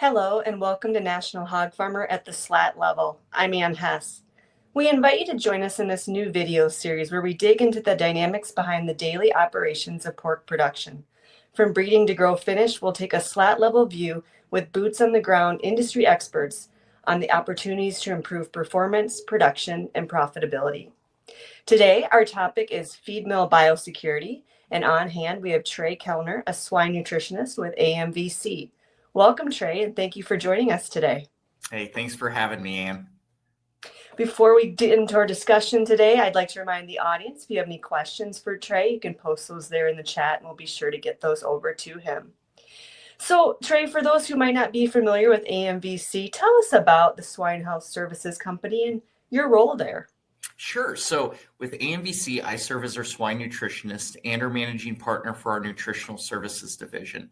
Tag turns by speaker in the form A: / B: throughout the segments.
A: Hello and welcome to National Hog Farmer at the Slat Level. I'm Ann Hess. We invite you to join us in this new video series where we dig into the dynamics behind the daily operations of pork production. From breeding to grow finish, we'll take a slat level view with boots on the ground industry experts on the opportunities to improve performance, production, and profitability. Today, our topic is feed mill biosecurity, and on hand we have Trey Kellner, a swine nutritionist with AMVC. Welcome, Trey, and thank you for joining us today.
B: Hey, thanks for having me, Ann.
A: Before we get into our discussion today, I'd like to remind the audience, if you have any questions for Trey, you can post those there in the chat, and we'll be sure to get those over to him. So, Trey, for those who might not be familiar with AMVC, tell us about the Swine Health Services Company and your role there.
B: Sure. So with AMVC, I serve as our swine nutritionist and our managing partner for our nutritional services division.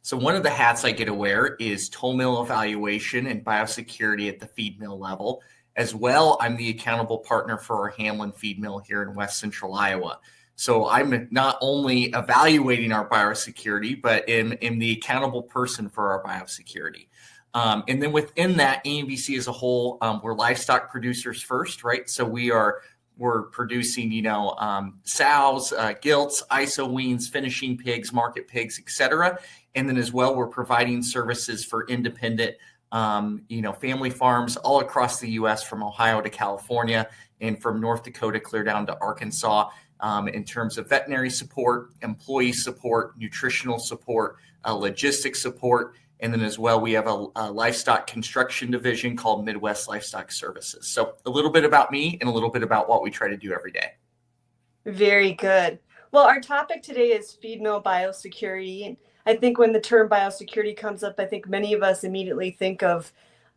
B: So one of the hats I get to wear is toll mill evaluation and biosecurity at the feed mill level. As well, I'm the accountable partner for our Hamlin feed mill here in West Central Iowa. So I'm not only evaluating our biosecurity, but am the accountable person for our biosecurity. And then within that, AMVC as a whole, we're livestock producers first, right? So we're producing, sows, gilts, iso weans, finishing pigs, market pigs, et cetera. And then as well, we're providing services for independent, family farms all across the U.S. from Ohio to California and from North Dakota clear down to Arkansas in terms of veterinary support, employee support, nutritional support, logistics support. And then as well, we have a livestock construction division called Midwest Livestock Services. So a little bit about me and a little bit about what we try to do every day.
A: Very good. Well, our topic today is feed mill biosecurity. And I think when the term biosecurity comes up, I think many of us immediately think of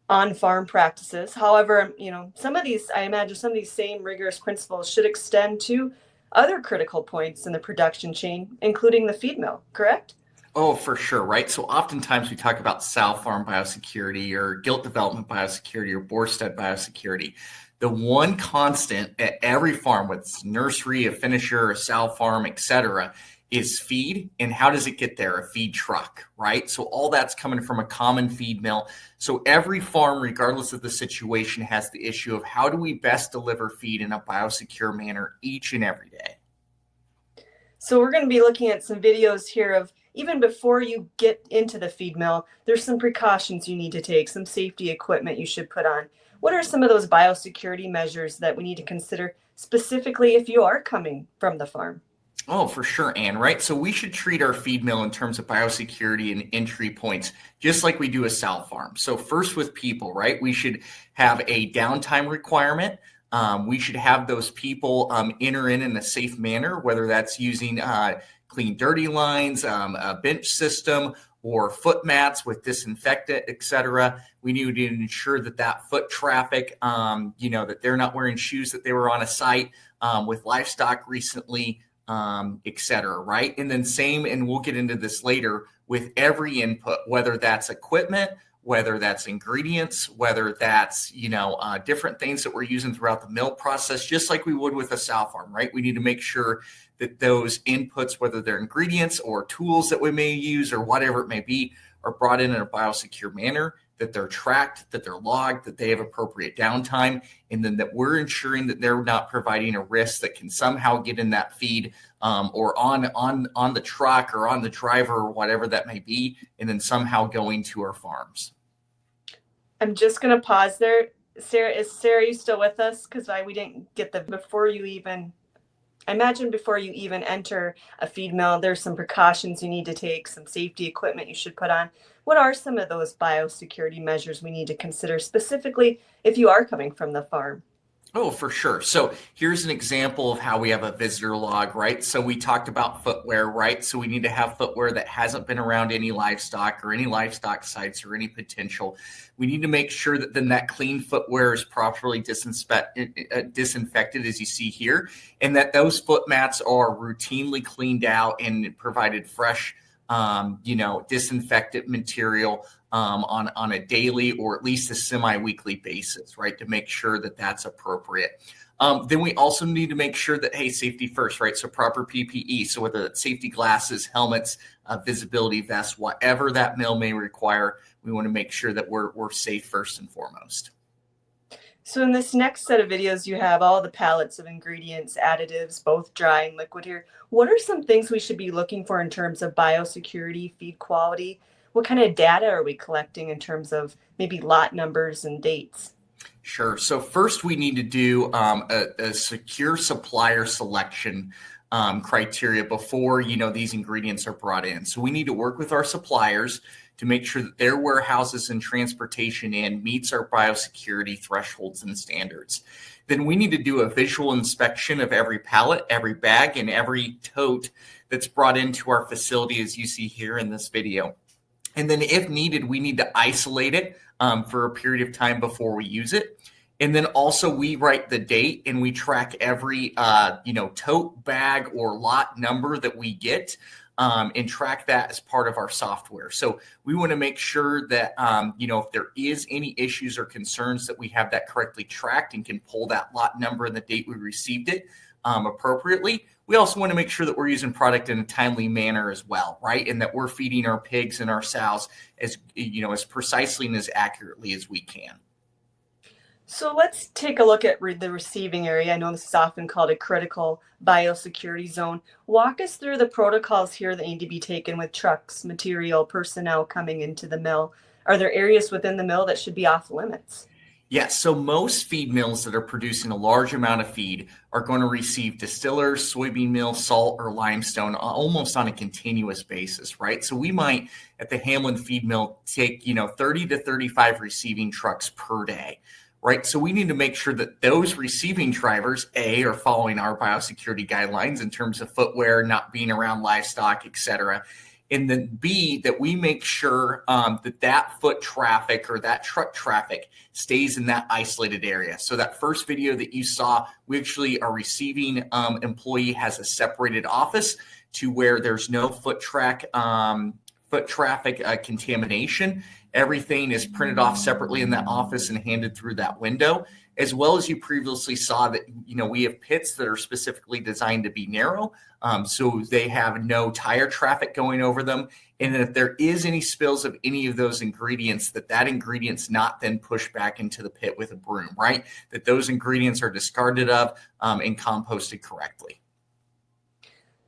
A: on-farm practices. However, I imagine some of these same rigorous principles should extend to other critical points in the production chain, including the feed mill, correct?
B: Oh, for sure, right? So oftentimes we talk about sow farm biosecurity or gilt development biosecurity or boar stud biosecurity. The one constant at every farm, whether it's nursery, a finisher, a sow farm, et cetera, is feed. And how does it get there? A feed truck, right? So all that's coming from a common feed mill. So every farm, regardless of the situation, has the issue of how do we best deliver feed in a biosecure manner each and every day.
A: So we're going to be looking at some videos here of even before you get into the feed mill, there's some precautions you need to take, some safety equipment you should put on. What are some of those biosecurity measures that we need to consider specifically if you are coming from the farm?
B: Oh, for sure, Ann, right? So we should treat our feed mill in terms of biosecurity and entry points, just like we do a sow farm. So first with people, right? We should have a downtime requirement. We should have those people enter in a safe manner, whether that's using clean dirty lines, a bench system, or foot mats with disinfectant, et cetera. We need to ensure that foot traffic, that they're not wearing shoes that they were on a site with livestock recently, et cetera, right? And then and we'll get into this later, with every input, whether that's equipment, whether that's ingredients, whether that's, different things that we're using throughout the mill process, just like we would with a sow farm, right? We need to make sure that those inputs, whether they're ingredients or tools that we may use or whatever it may be, are brought in a biosecure manner, that they're tracked, that they're logged, that they have appropriate downtime, and then that we're ensuring that they're not providing a risk that can somehow get in that feed or on the truck or on the driver or whatever that may be, and then somehow going to our farms.
A: I'm just going to pause there. Sarah, you still with us? Because we didn't get before you even enter a feed mill, there's some precautions you need to take, some safety equipment you should put on. What are some of those biosecurity measures we need to consider specifically if you are coming from the farm?
B: Oh, for sure. So here's an example of how we have a visitor log, right? So we talked about footwear, right? So we need to have footwear that hasn't been around any livestock or any livestock sites or any potential. We need to make sure that then that clean footwear is properly disinfected, as you see here, and that those foot mats are routinely cleaned out and provided fresh, disinfectant material on a daily or at least a semi-weekly basis, right, to make sure that that's appropriate. Then we also need to make sure that, hey, safety first, right? So proper PPE. So whether it's safety glasses, helmets, visibility vests, whatever that mill may require, we want to make sure that we're safe first and foremost.
A: So in this next set of videos, you have all the palettes of ingredients, additives, both dry and liquid here. What are some things we should be looking for in terms of biosecurity, feed quality? What kind of data are we collecting in terms of maybe lot numbers and dates?
B: Sure. So first we need to do a secure supplier selection criteria before, these ingredients are brought in. So we need to work with our suppliers to make sure that their warehouses and transportation in meets our biosecurity thresholds and standards. Then we need to do a visual inspection of every pallet, every bag, and every tote that's brought into our facility, as you see here in this video. And then if needed, we need to isolate it for a period of time before we use it. And then also we write the date and we track every, tote, bag, or lot number that we get and track that as part of our software. So we want to make sure that, if there is any issues or concerns, that we have that correctly tracked and can pull that lot number and the date we received it appropriately. We also want to make sure that we're using product in a timely manner as well, right? And that we're feeding our pigs and our sows as precisely and as accurately as we can.
A: So let's take a look at the receiving area. I know this is often called a critical biosecurity zone. Walk us through the protocols here that need to be taken with trucks, material, personnel coming into the mill. Are there areas within the mill that should be off limits?
B: Yes, so most feed mills that are producing a large amount of feed are going to receive distillers, soybean meal, salt, or limestone almost on a continuous basis, right? So we might, at the Hamlin feed mill, take 30 to 35 receiving trucks per day. Right. So we need to make sure that those receiving drivers, A, are following our biosecurity guidelines in terms of footwear, not being around livestock, et cetera. And then B, that we make sure that foot traffic or that truck traffic stays in that isolated area. So that first video that you saw, we actually, our receiving employee has a separated office to where there's no foot traffic contamination. Everything is printed off separately in that office and handed through that window, as well as you previously saw that, we have pits that are specifically designed to be narrow. So they have no tire traffic going over them. And if there is any spills of any of those ingredients, that ingredient's not then pushed back into the pit with a broom, right? That those ingredients are discarded of and composted correctly.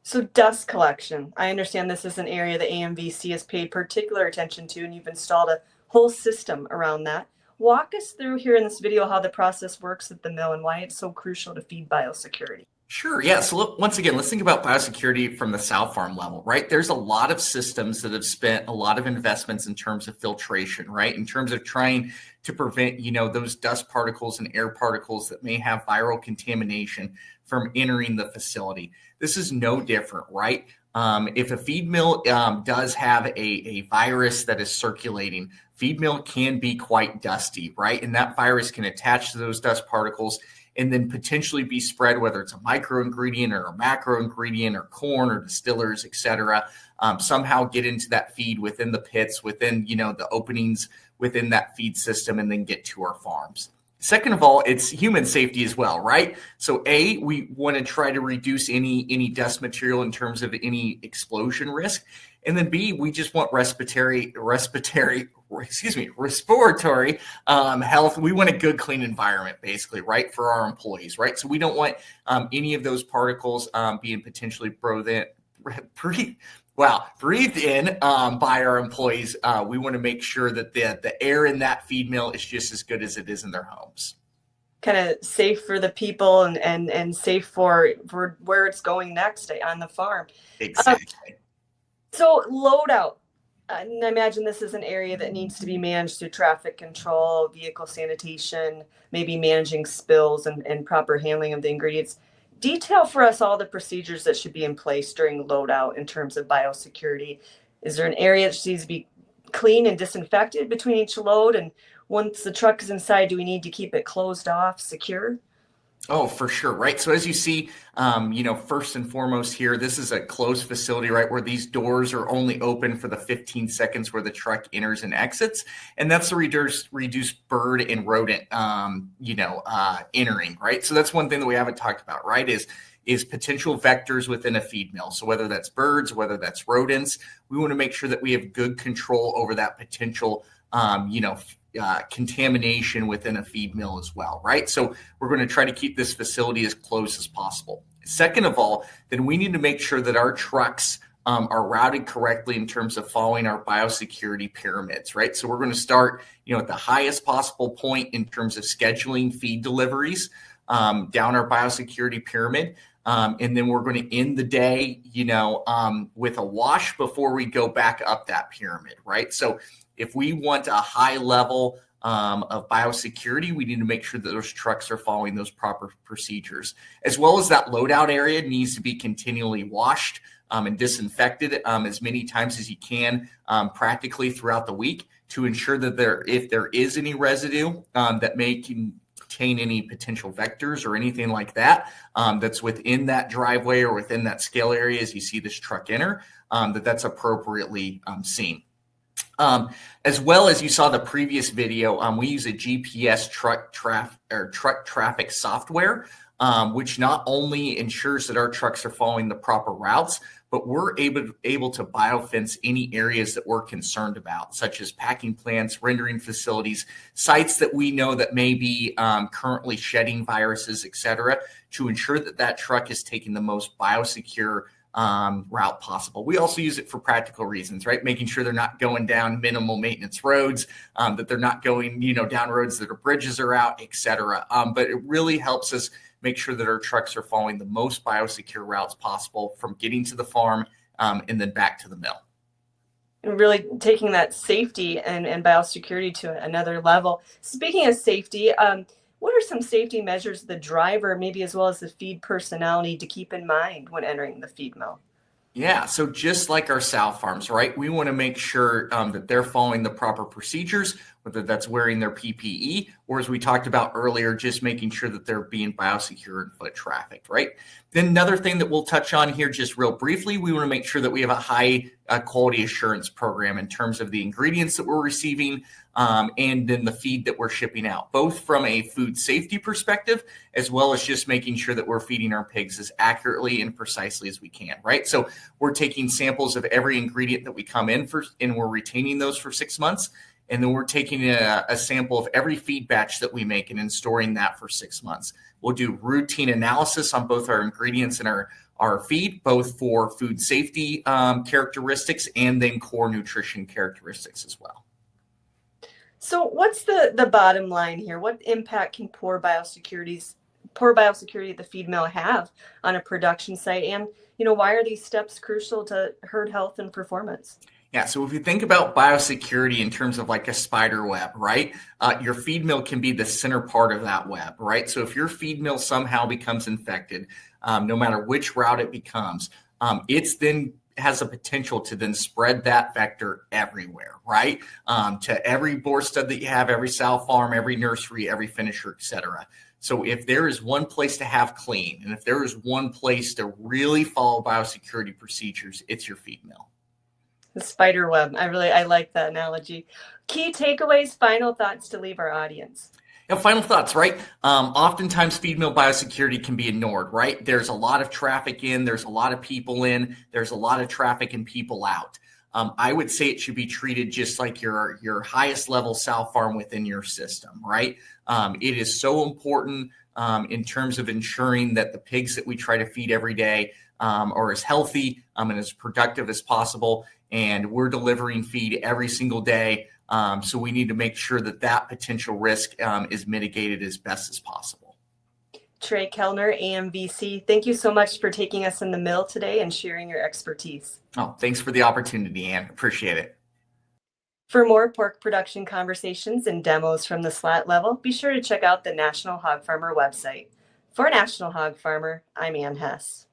A: So dust collection. I understand this is an area that AMVC has paid particular attention to, and you've installed a whole system around that. Walk us through here in this video how the process works at the mill and why it's so crucial to feed biosecurity.
B: Sure. Yeah. So look, once again, let's think about biosecurity from the sow farm level, right? There's a lot of systems that have spent a lot of investments in terms of filtration, right? In terms of trying to prevent, those dust particles and air particles that may have viral contamination from entering the facility. This is no different, right? If a feed mill does have a virus that is circulating, feed mill can be quite dusty, right? And that virus can attach to those dust particles and then potentially be spread, whether it's a micro ingredient or a macro ingredient or corn or distillers, et cetera, somehow get into that feed within the pits, within, the openings within that feed system, and then get to our farms. Second of all, it's human safety as well, right? So A, we want to try to reduce any dust material in terms of any explosion risk. And then B, we just want respiratory health. We want a good, clean environment, basically, right, for our employees, right? So we don't want any of those particles being potentially breathed in by our employees. We want to make sure that the air in that feed mill is just as good as it is in their homes.
A: Kind of safe for the people and safe for where it's going next on the farm.
B: Exactly.
A: So load out. I imagine this is an area that needs to be managed through traffic control, vehicle sanitation, maybe managing spills and proper handling of the ingredients. Detail for us all the procedures that should be in place during loadout in terms of biosecurity. Is there an area that needs to be clean and disinfected between each load? And once the truck is inside, do we need to keep it closed off, secure?
B: Oh, for sure, right? So as you see, first and foremost here, this is a closed facility, right, where these doors are only open for the 15 seconds where the truck enters and exits, and that's to reduce bird and rodent, entering, right? So that's one thing that we haven't talked about, right? Is potential vectors within a feed mill. So whether that's birds, whether that's rodents, we want to make sure that we have good control over that potential, contamination within a feed mill as well, right? So we're going to try to keep this facility as close as possible. Second of all, then we need to make sure that our trucks are routed correctly in terms of following our biosecurity pyramids, right? So we're going to start, at the highest possible point in terms of scheduling feed deliveries down our biosecurity pyramid. And then we're going to end the day, with a wash before we go back up that pyramid, right? So if we want a high level of biosecurity, we need to make sure that those trucks are following those proper procedures, as well as that loadout area needs to be continually washed and disinfected as many times as you can, practically throughout the week, to ensure that if there is any residue that may contain any potential vectors or anything like that, that's within that driveway or within that scale area as you see this truck enter, that's appropriately seen. As well as you saw the previous video, we use a GPS truck traffic software, which not only ensures that our trucks are following the proper routes, but we're able to biofence any areas that we're concerned about, such as packing plants, rendering facilities, sites that we know that may be currently shedding viruses, et cetera, to ensure that that truck is taking the most biosecure route possible. We also use it for practical reasons, right? Making sure they're not going down minimal maintenance roads, that they're not going, down roads that our bridges are out, et cetera. But it really helps us make sure that our trucks are following the most biosecure routes possible from getting to the farm and then back to the mill.
A: And really taking that safety and biosecurity to another level. Speaking of safety, what are some safety measures the driver, maybe as well as the feed personnel, need to keep in mind when entering the feed mill?
B: Yeah, so just like our sow farms, right? We want to make sure that they're following the proper procedures, whether that's wearing their PPE or, as we talked about earlier, just making sure that they're being biosecure and foot trafficked, right? Then another thing that we'll touch on here just real briefly, we want to make sure that we have a high quality assurance program in terms of the ingredients that we're receiving and then the feed that we're shipping out, both from a food safety perspective, as well as just making sure that we're feeding our pigs as accurately and precisely as we can, right? So we're taking samples of every ingredient that we come in for, and we're retaining those for 6 months. And then we're taking a sample of every feed batch that we make and then storing that for 6 months. We'll do routine analysis on both our ingredients and our feed, both for food safety characteristics and then core nutrition characteristics as well.
A: So what's the bottom line here? What impact can poor biosecurity at the feed mill have on a production site? And, why are these steps crucial to herd health and performance?
B: Yeah, so if you think about biosecurity in terms of like a spider web, right? Your feed mill can be the center part of that web, right? So if your feed mill somehow becomes infected, no matter which route it becomes, it's then has a potential to then spread that vector everywhere, right? To every boar stud that you have, every sow farm, every nursery, every finisher, et cetera. So if there is one place to have clean, and if there is one place to really follow biosecurity procedures, it's your feed mill.
A: The spider web. I like that analogy. Key takeaways, final thoughts to leave our audience.
B: Final thoughts, right? Oftentimes feed mill biosecurity can be ignored, right? There's a lot of traffic in, there's a lot of people in, there's a lot of traffic and people out. I would say it should be treated just like your highest level sow farm within your system, right? It is so important in terms of ensuring that the pigs that we try to feed every day are as healthy and as productive as possible. And we're delivering feed every single day. So we need to make sure that potential risk is mitigated as best as possible.
A: Trey Kellner, AMVC, thank you so much for taking us in the mill today and sharing your expertise.
B: Oh, thanks for the opportunity, Ann. Appreciate it.
A: For more pork production conversations and demos from the slat level, be sure to check out the National Hog Farmer website. For National Hog Farmer, I'm Ann Hess.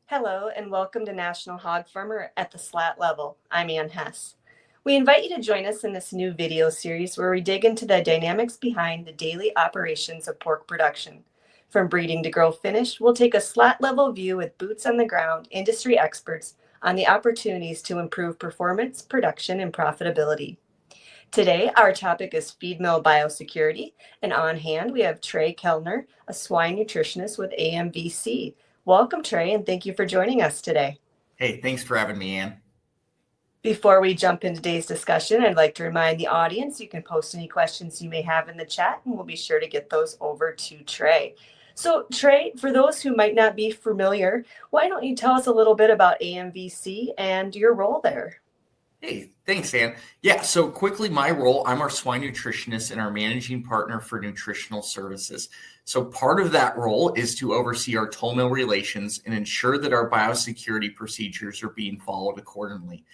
A: Hello and welcome to National Hog Farmer at the Slat Level. I'm Ann Hess. We invite you to join us in this new video series where we dig into the dynamics behind the daily operations of pork production. From breeding to grow finish, we'll take a slat level view with boots on the ground industry experts on the opportunities to improve performance, production, and profitability. Today, our topic is feed mill biosecurity, and on hand we have Trey Kellner, a swine nutritionist with AMVC. Welcome, Trey, and thank you for joining us today.
B: Hey, thanks for having me, Ann.
A: Before we jump into today's discussion, I'd like to remind the audience you can post any questions you may have in the chat, and we'll be sure to get those over to Trey. So, Trey, for those who might not be familiar, why don't you tell us a little bit about AMVC and your role there?
B: Hey, thanks, Ann. Yeah, so quickly, my role, I'm our swine nutritionist and our managing partner for nutritional services. So part of that role is to oversee our toll mill relations and ensure that our biosecurity procedures are being followed accordingly.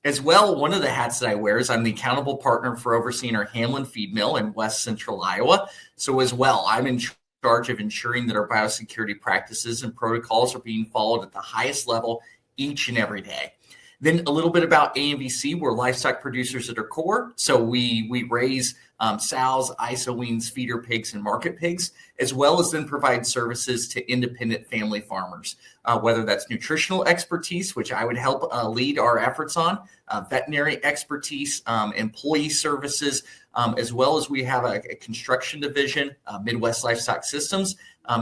B: As well, one of the hats that I wear is I'm the accountable partner for overseeing our Hamlin feed mill in West Central Iowa. So as well, I'm in charge of ensuring that our biosecurity practices and protocols are being followed at the highest level each and every day. Then a little bit about AMVC. We're livestock producers at our core. So we raise sows, iso-weans, feeder pigs, and market pigs, as well as then provide services to independent family farmers, whether that's nutritional expertise, which I would help lead our efforts on, veterinary expertise, employee services, as well as we have a construction division, Midwest Livestock Systems,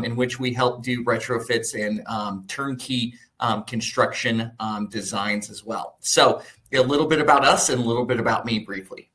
B: in which we help do retrofits and turnkey construction designs as well. So a little bit about us and a little bit about me briefly.